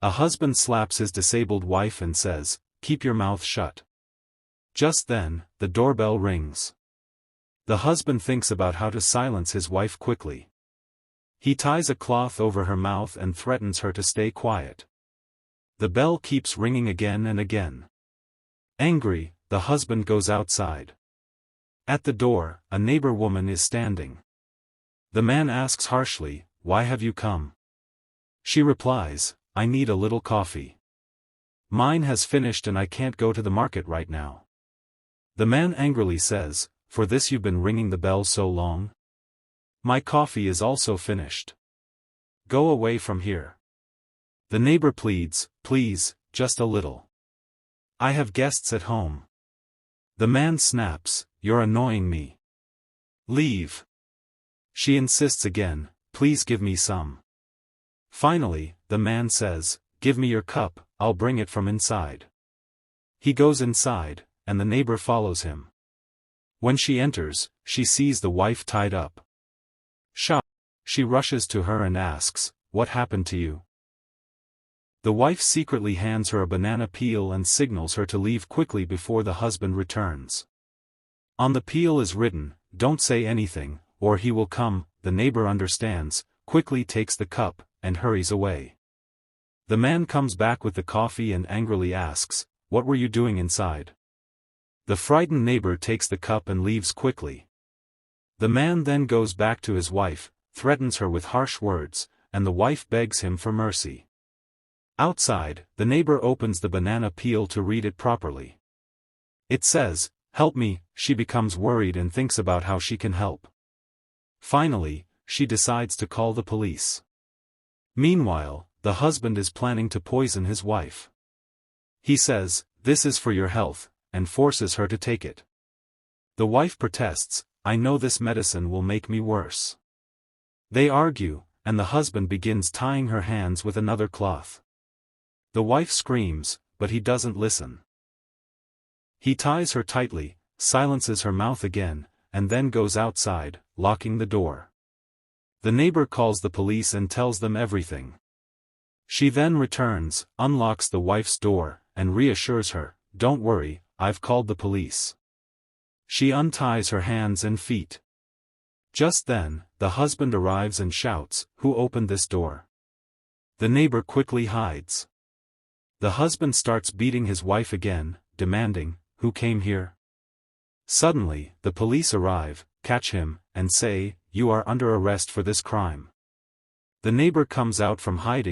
A husband slaps his disabled wife and says, "Keep your mouth shut." Just then, the doorbell rings. The husband thinks about how to silence his wife quickly. He ties a cloth over her mouth and threatens her to stay quiet. The bell keeps ringing again and again. Angry, the husband goes outside. At the door, a neighbor woman is standing. The man asks harshly, "Why have you come?" She replies, "I need a little coffee. Mine has finished and I can't go to the market right now." The man angrily says, "For this you've been ringing the bell so long? My coffee is also finished. Go away from here." The neighbor pleads, "Please, just a little. I have guests at home." The man snaps, "You're annoying me. Leave." She insists again, "Please give me some." Finally, the man says, "Give me your cup, I'll bring it from inside." He goes inside, and the neighbor follows him. When she enters, she sees the wife tied up. Shocked, she rushes to her and asks, "What happened to you?" The wife secretly hands her a banana peel and signals her to leave quickly before the husband returns. On the peel is written, "Don't say anything, or he will come." The neighbor understands, quickly takes the cup, and hurries away. The man comes back with the coffee and angrily asks, "What were you doing inside?" The frightened neighbor takes the cup and leaves quickly. The man then goes back to his wife, threatens her with harsh words, and the wife begs him for mercy. Outside, the neighbor opens the banana peel to read it properly. It says, "Help me." She becomes worried and thinks about how she can help. Finally, she decides to call the police. Meanwhile, the husband is planning to poison his wife. He says, "This is for your health," and forces her to take it. The wife protests, "I know this medicine will make me worse." They argue, and the husband begins tying her hands with another cloth. The wife screams, but he doesn't listen. He ties her tightly, silences her mouth again, and then goes outside, locking the door. The neighbor calls the police and tells them everything. She then returns, unlocks the wife's door, and reassures her, "Don't worry, I've called the police." She unties her hands and feet. Just then, the husband arrives and shouts, "Who opened this door?" The neighbor quickly hides. The husband starts beating his wife again, demanding, "Who came here?" Suddenly, the police arrive, catch him, and say, "You are under arrest for this crime." The neighbor comes out from hiding.